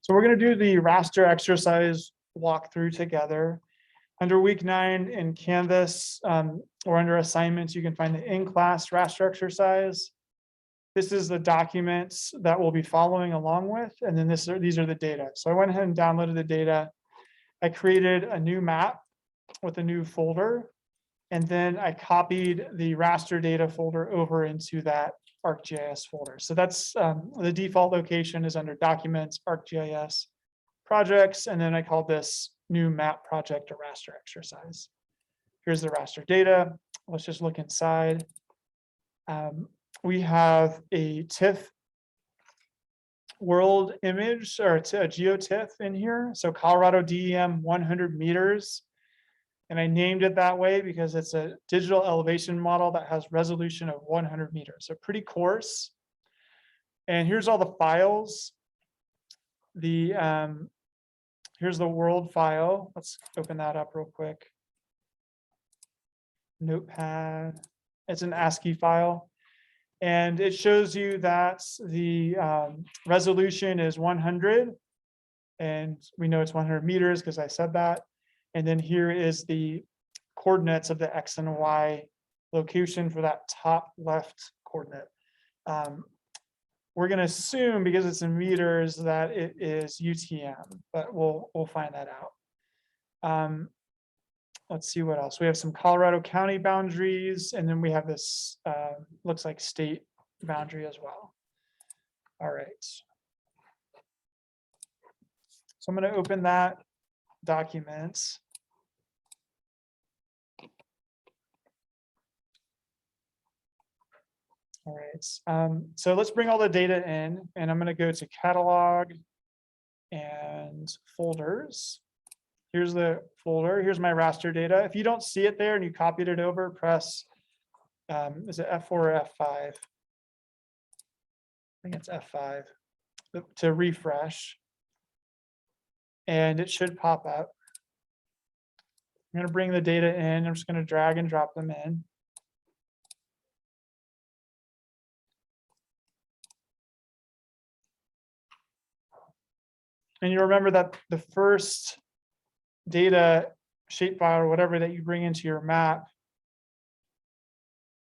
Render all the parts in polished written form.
So we're going to do the raster exercise walkthrough together. Under week 9 in Canvas or under assignments, you can find the in-class raster exercise. This is the documents that we'll be following along with, and then these are the data. So I went ahead and downloaded the data. I created a new map with a new folder, and then I copied the raster data folder over into that ArcGIS folder. So that's the default location is under Documents, ArcGIS, Projects, and then I called this new map project a raster exercise. Here's the raster data. Let's just look inside. We have a TIFF world image or a geoTIFF in here. So Colorado DEM 100 meters. And I named it that way because it's a digital elevation model that has resolution of 100 meters. So pretty coarse. And here's all the files. Here's the world file. Let's open that up real quick. Notepad. It's an ASCII file. And it shows you that the resolution is 100. And we know it's 100 meters because I said that. And then here is the coordinates of the X and Y location for that top left coordinate. We're going to assume, because it's in meters, that it is UTM, but we'll find that out. Let's see what else. We have some Colorado County boundaries, and then we have this, looks like state boundary as well. All right. So I'm going to open that document. All right, so let's bring all the data in, and I'm going to go to catalog and folders. Here's the folder. Here's my raster data. If you don't see it there and you copied it over, press, is it F4 or F5? I think it's F5 to refresh. And it should pop up. I'm going to bring the data in. I'm just going to drag and drop them in. And you remember that the first data shapefile or whatever that you bring into your map,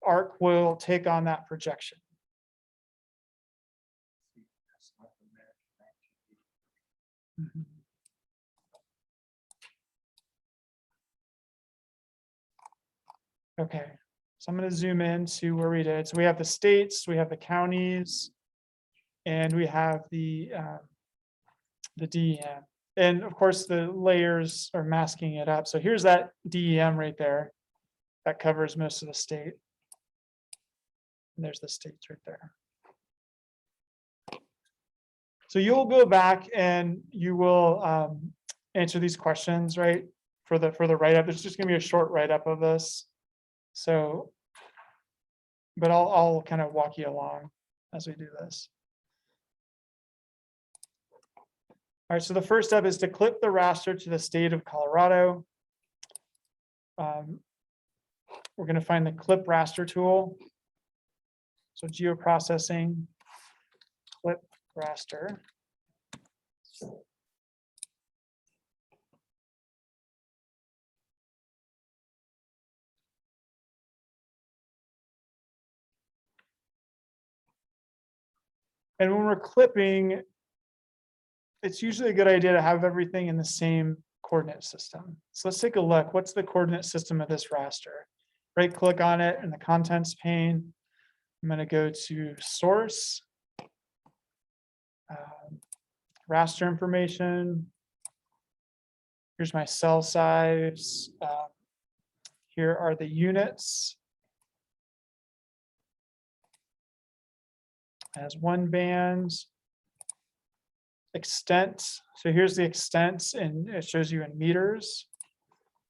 Arc will take on that projection. Mm-hmm. Okay, so I'm going to zoom in to where we did. So we have the states, we have the counties, and we have the DEM. And of course, the layers are masking it up. So here's that DEM right there. That covers most of the state. And there's the states right there. So you'll go back and you will answer these questions, right? For the write-up. There's just gonna be a short write-up of this. So, but I'll kind of walk you along as we do this. All right, so the first step is to clip the raster to the state of Colorado. We're going to find the clip raster tool. So geoprocessing, clip raster. And when we're clipping, it's usually a good idea to have everything in the same coordinate system. So let's take a look. What's the coordinate system of this raster? Right click on it in the contents pane. I'm going to go to source, raster information. Here's my cell size. Here are the units. It has one band. Extent. So here's the extent, and it shows you in meters.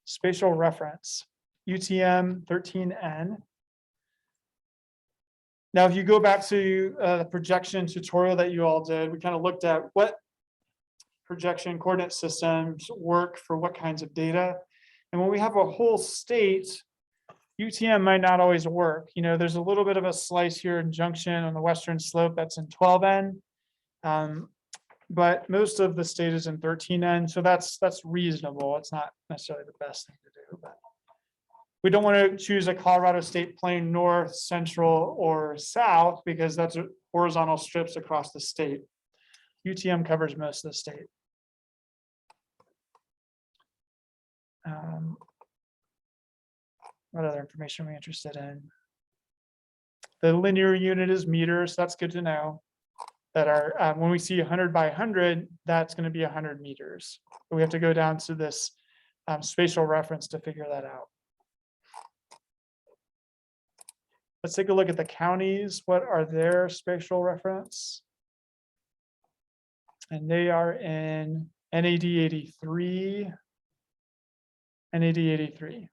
Spatial reference, UTM 13N. Now, if you go back to the projection tutorial that you all did, we kind of looked at what projection coordinate systems work for what kinds of data. And when we have a whole state, UTM might not always work. You know, there's a little bit of a slice here in Junction on the western slope that's in 12N. but most of the state is in 13N, so that's reasonable. It's not necessarily the best thing to do, but we don't want to choose a Colorado state plane north, central, or south because that's horizontal strips across the state. UTM covers most of the state. What other information are we interested in? The linear unit is meters. That's good to know. That are when we see 100 by 100, that's going to be 100 meters. But we have to go down to this spatial reference to figure that out. Let's take a look at the counties. What are their spatial reference? And they are in NAD 83. NAD 83.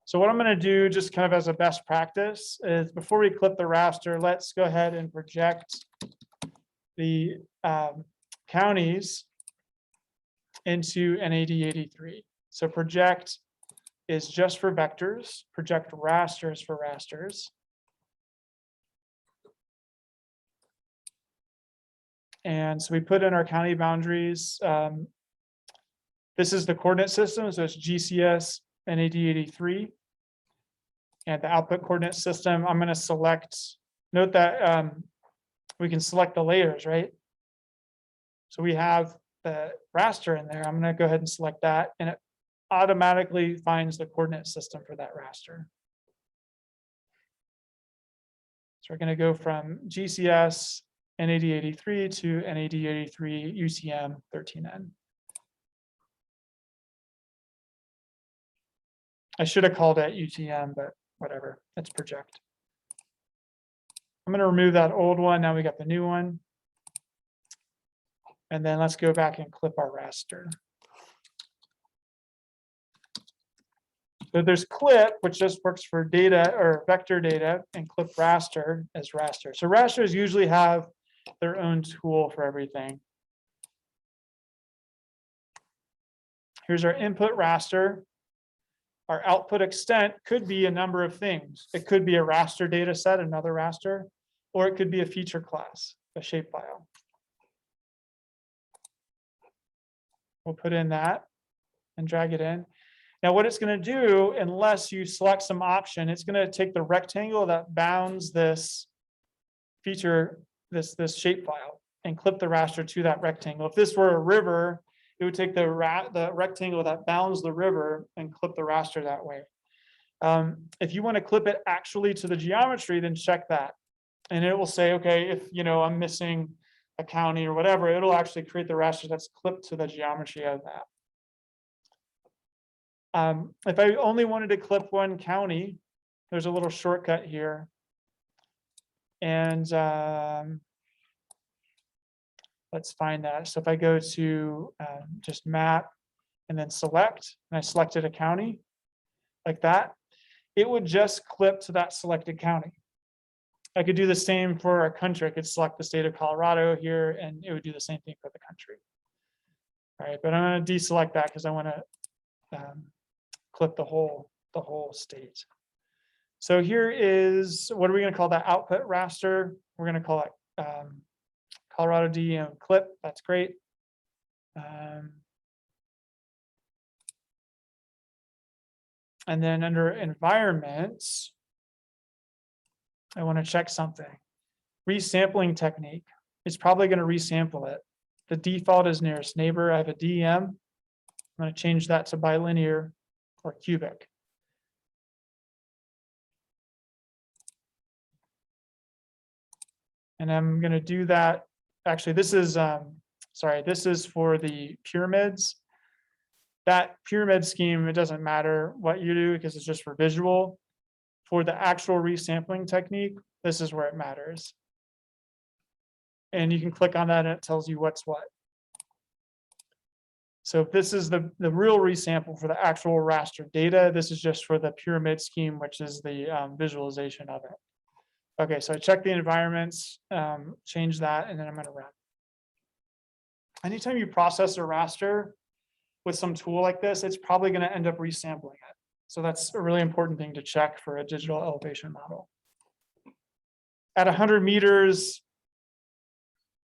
So what I'm going to do just kind of as a best practice is before we clip the raster, let's go ahead and project the counties into NAD 83. So project is just for vectors, project raster is for rasters. And so we put in our county boundaries. This is the coordinate system, so it's GCS NAD 83. And the output coordinate system, I'm going to select, note that we can select the layers, right? So we have the raster in there. I'm going to go ahead and select that, and it automatically finds the coordinate system for that raster. So we're going to go from GCS NAD 83 to NAD 83 UTM 13N. I should have called it UTM, but whatever, it's project. I'm going to remove that old one. Now we got the new one. And then let's go back and clip our raster. So there's clip, which just works for data or vector data, and clip raster as raster. So rasters usually have their own tool for everything. Here's our input raster. Our output extent could be a number of things. It could be a raster data set, another raster, or it could be a feature class, a shapefile. We'll put in that and drag it in. Now what it's going to do, unless you select some option, it's going to take the rectangle that bounds this feature, this shapefile, and clip the raster to that rectangle. If this were a river, it would take the rectangle that bounds the river and clip the raster that way. If you want to clip it actually to the geometry, then check that. And it will say, okay, if I'm missing a county or whatever, it'll actually create the raster that's clipped to the geometry of that. If I only wanted to clip one county, there's a little shortcut here. And let's find that. So if I go to just map and then select, and I selected a county like that, it would just clip to that selected county. I could do the same for a country. I could select the state of Colorado here, and it would do the same thing for the country. All right, but I'm going to deselect that because I want to clip the whole state. So here is, what are we going to call that output raster? We're going to call it Colorado DEM clip. That's great. And then under environments, I want to check something. Resampling technique. It's probably going to resample it. The default is nearest neighbor. I have a DEM. I'm going to change that to bilinear or cubic. And I'm going to do that. Actually, this is, sorry, this is for the pyramids. That pyramid scheme, it doesn't matter what you do because it's just for visual. For the actual resampling technique, this is where it matters. And you can click on that and it tells you what's what. So if this is the real resample for the actual raster data, this is just for the pyramid scheme, which is the visualization of it. Okay, so I check the environments, change that, and then I'm going to run. Anytime you process a raster with some tool like this, it's probably going to end up resampling it. So that's a really important thing to check for a digital elevation model. At 100 meters,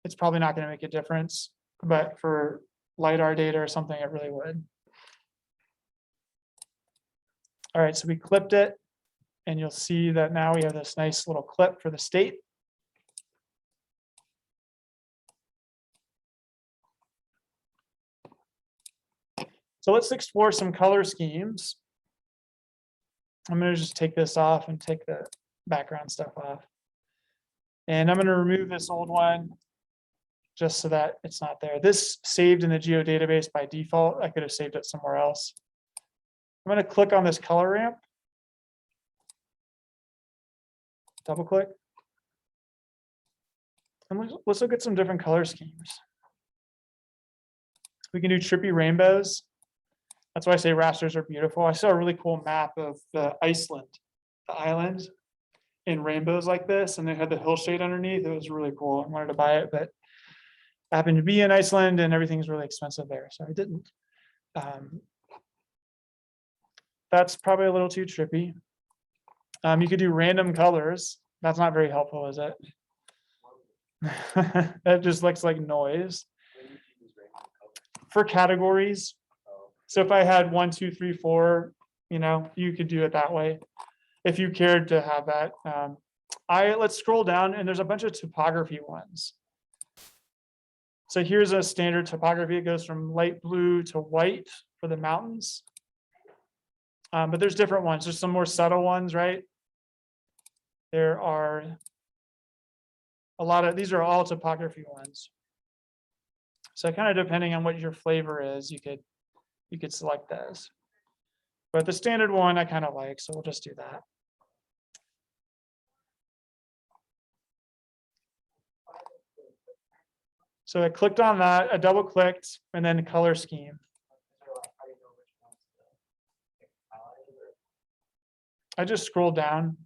it's probably not going to make a difference, but for LiDAR data or something, it really would. All right, so we clipped it, and you'll see that now we have this nice little clip for the state. So let's explore some color schemes. I'm going to just take this off and take the background stuff off. And I'm going to remove this old one just so that it's not there. This saved in the geo database by default. I could have saved it somewhere else. I'm going to click on this color ramp. Double click. And let's look at some different color schemes. We can do trippy rainbows. That's why I say rasters are beautiful. I saw a really cool map of Iceland, the island, in rainbows like this, and they had the hillshade underneath. It was really cool. I wanted to buy it, but I happened to be in Iceland and everything's really expensive there, so I didn't. That's probably a little too trippy. You could do random colors. That's not very helpful, is it? That just looks like noise. For categories. So if I had 1, 2, 3, 4, you could do it that way if you cared to have that. Let's scroll down, and there's a bunch of topography ones. So here's a standard topography. It goes from light blue to white for the mountains. But there's different ones. There's some more subtle ones, right? There are a lot of, these are all topography ones. So kind of depending on what your flavor is, you could select those. But the standard one I kind of like, so we'll just do that. So I clicked on that, I double clicked, and then color scheme. I just scrolled down.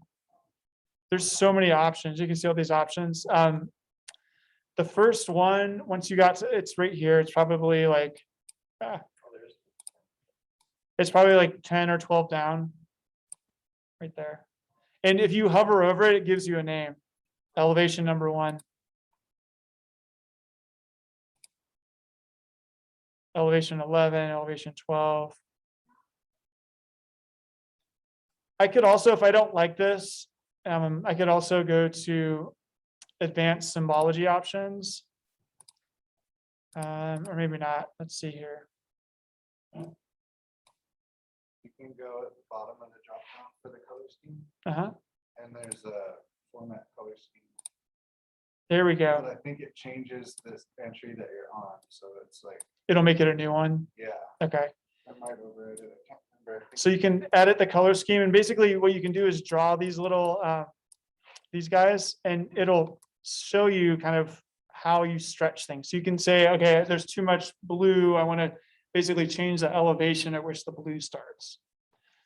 There's so many options. You can see all these options. The first one, once you got to, it's right here. It's probably like, it's probably like 10 or 12 down, right there. And if you hover over it, it gives you a name. Elevation number 1. Elevation 11, elevation 12. I could also, if I don't like this, I could also go to advanced symbology options. Or maybe not. Let's see here. You can go at the bottom of the drop down for the color scheme. And there's a format color scheme. There we go. But I think it changes this entry that you're on. So it's like, It'll make it a new one. yeah, Okay. I might override it. I can't remember. So you can edit the color scheme, and basically what you can do is draw these little these guys, and it'll show you kind of how you stretch things. So you can say, okay, there's too much blue. I want to basically change the elevation at which the blue starts.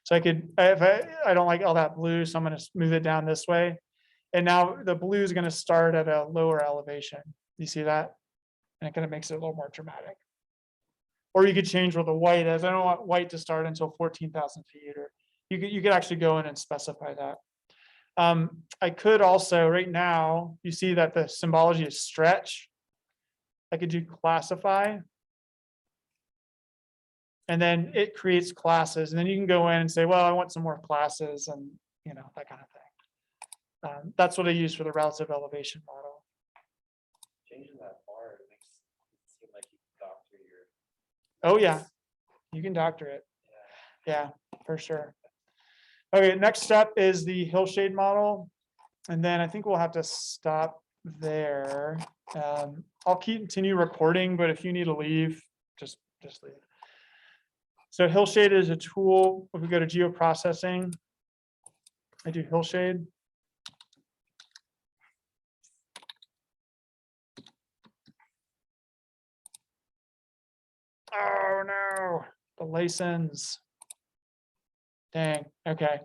So I could, if I don't like all that blue, so I'm going to move it down this way. And now the blue is going to start at a lower elevation. You see that? And it kind of makes it a little more dramatic. Or you could change where the white is. I don't want white to start until 14,000 feet, or you could actually go in and specify that. I could also, right now, you see that the symbology is stretch. I could do classify. And then it creates classes. And then you can go in and say, well, I want some more classes, and that kind of thing. That's what I use for the relative elevation model. Changing that bar makes it seem like you can doctor your. Oh yeah, you can doctor it. Yeah, for sure. Okay, next step is the Hillshade model. And then I think we'll have to stop there. I'll continue recording, but if you need to leave, just leave. So Hillshade is a tool. If we go to geoprocessing, I do Hillshade. Oh no, the license. Dang, okay.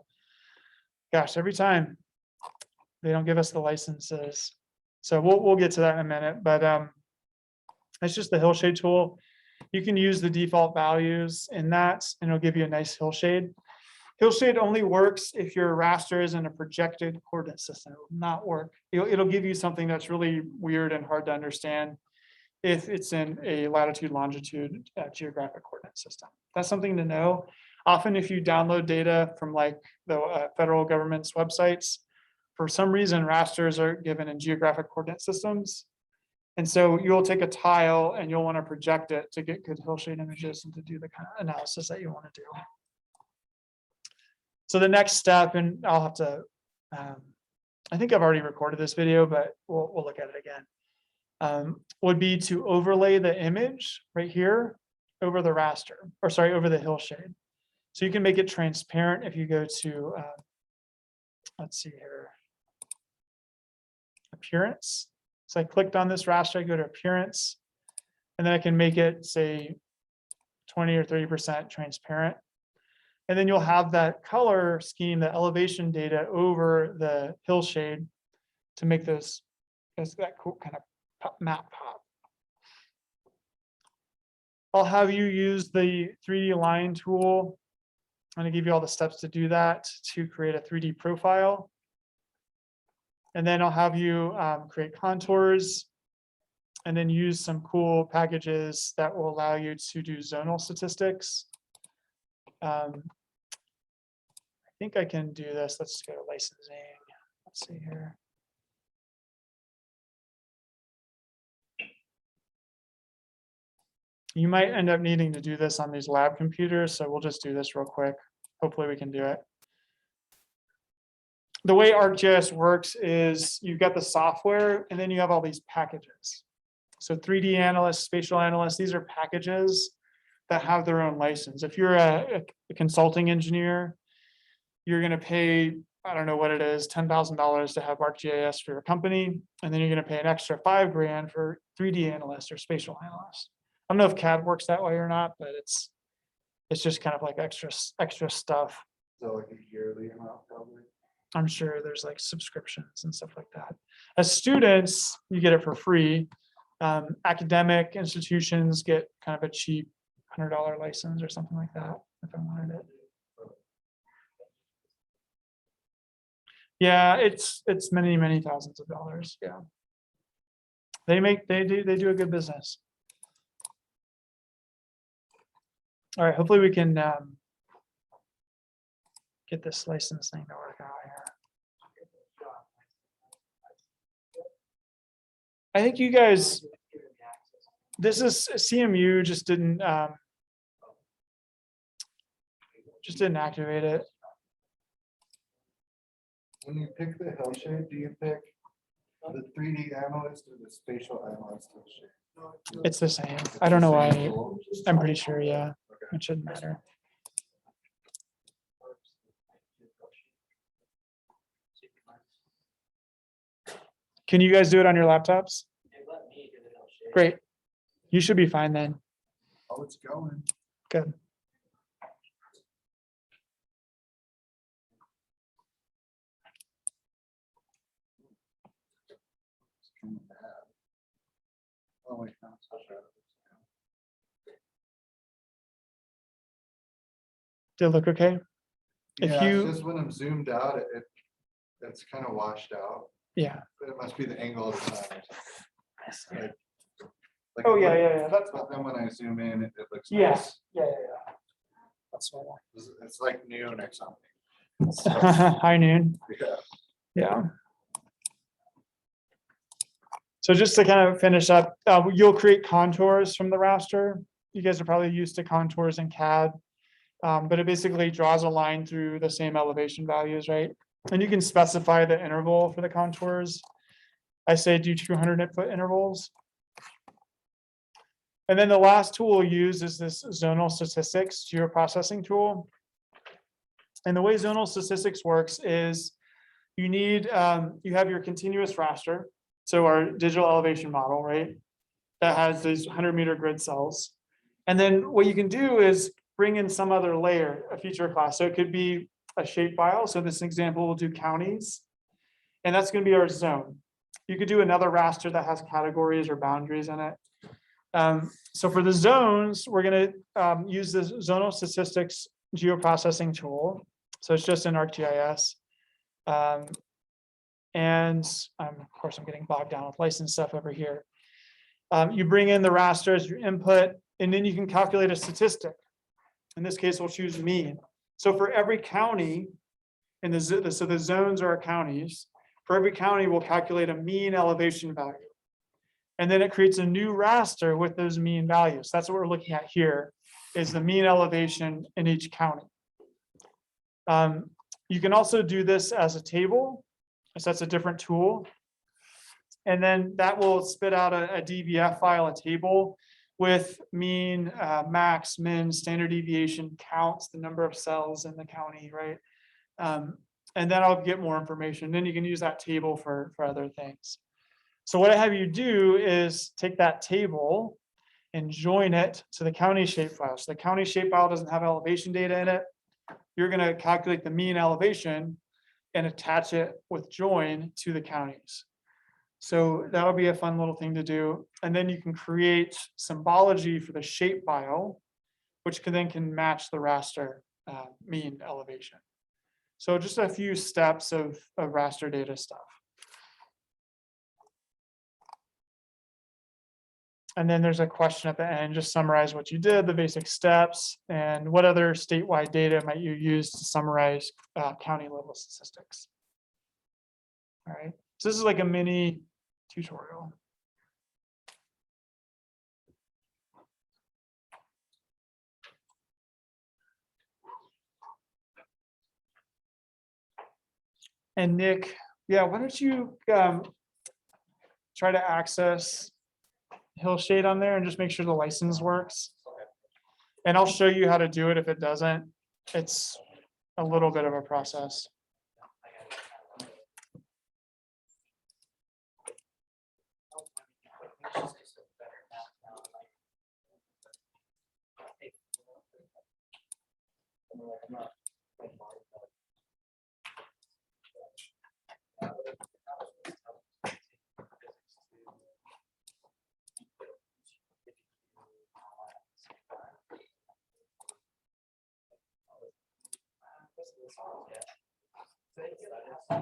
Gosh, every time they don't give us the licenses. So we'll get to that in a minute, but it's just the Hillshade tool. You can use the default values in that, and it'll give you a nice Hillshade. Hillshade only works if your raster is in a projected coordinate system. It will not work. It'll give you something that's really weird and hard to understand if it's in a latitude, longitude, geographic coordinate system. That's something to know. Often if you download data from like the federal government's websites, for some reason rasters are given in geographic coordinate systems. And so you'll take a tile and you'll want to project it to get good Hillshade images and to do the kind of analysis that you want to do. So the next step, and I'll have to, I think I've already recorded this video, but we'll look at it again, would be to overlay the image right here over the raster, or sorry, over the Hillshade. So you can make it transparent if you go to, let's see here, appearance. So I clicked on this raster, I go to appearance, and then I can make it say 20 or 30% transparent. And then you'll have that color scheme, the elevation data over the Hillshade to make those, that cool kind of map pop. I'll have you use the 3D line tool. I'm going to give you all the steps to do that to create a 3D profile. And then I'll have you create contours and then use some cool packages that will allow you to do zonal statistics. I think I can do this. Let's go to licensing. Let's see here. You might end up needing to do this on these lab computers, so we'll just do this real quick. Hopefully we can do it. The way ArcGIS works is you've got the software and then you have all these packages. So 3D analysts, spatial analysts, these are packages that have their own license. If you're a consulting engineer, you're going to pay, I don't know what it is, $10,000 to have ArcGIS for your company. And then you're going to pay an extra $5,000 for 3D analyst or spatial analyst. I don't know if CAD works that way or not, but it's just kind of like extra stuff. So like a yearly amount probably. I'm sure there's like subscriptions and stuff like that. As students, you get it for free. Academic institutions get kind of a cheap $100 license or something like that if I wanted it. Yeah, it's many thousands of dollars. Yeah, they do a good business. All right, hopefully we can get this license thing to work out here. I think you guys, this is CMU just didn't activate it. When you pick the Hillshade, do you pick the 3D analyst or the spatial analyst Hillshade? It's the same. I don't know why. I'm pretty sure, yeah. Okay. It shouldn't matter. Can you guys do it on your laptops? Great. You should be fine then. Oh, it's going. Good. It's coming bad. Oh, wait, no, it's not bad. Did it look okay? If Yeah, you- it's just when I'm zoomed out, it's kind of washed out. Yeah. But it must be the angle of the sun or something. Like Oh, it yeah. look- That's But then when I zoom in, it looks Yeah. nice. Yeah. That's normal. It's like noon or something. High noon. Yeah. Yeah. So just to kind of finish up, you'll create contours from the raster. You guys are probably used to contours in CAD, but it basically draws a line through the same elevation values, right? And you can specify the interval for the contours. I say do 200-foot intervals. And then the last tool we'll use is this Zonal Statistics geoprocessing tool. And the way Zonal Statistics works is you need, you have your continuous raster. So our digital elevation model, right? That has these 100-meter grid cells. And then what you can do is bring in some other layer, a feature class. So it could be a shape file. So this example will do counties. And that's going to be our zone. You could do another raster that has categories or boundaries in it. So for the zones, we're going to use this Zonal Statistics geoprocessing tool. So it's just in ArcGIS. And of course, I'm getting bogged down with license stuff over here. You bring in the raster as your input, and then you can calculate a statistic. In this case, we'll choose mean. So for every county, so the zones are counties. For every county, we'll calculate a mean elevation value. And then it creates a new raster with those mean values. That's what we're looking at here, is the mean elevation in each county. You can also do this as a table. So that's a different tool. And then that will spit out a DBF file, a table with mean, max, min, standard deviation counts, the number of cells in the county, right? And then I'll get more information. Then you can use that table for other things. So what I have you do is take that table and join it to the county shapefile. So the county shapefile doesn't have elevation data in it. You're going to calculate the mean elevation and attach it with join to the counties. So that'll be a fun little thing to do. And then you can create symbology for the shapefile, which can match the raster mean elevation. So just a few steps of raster data stuff. And then there's a question at the end, just summarize what you did, the basic steps, and what other statewide data might you use to summarize county level statistics. All right, so this is like a mini tutorial. And Nick, yeah, why don't you try to access Hillshade on there and just make sure the license works. And I'll show you how to do it if it doesn't. It's a little bit of a process. Yeah.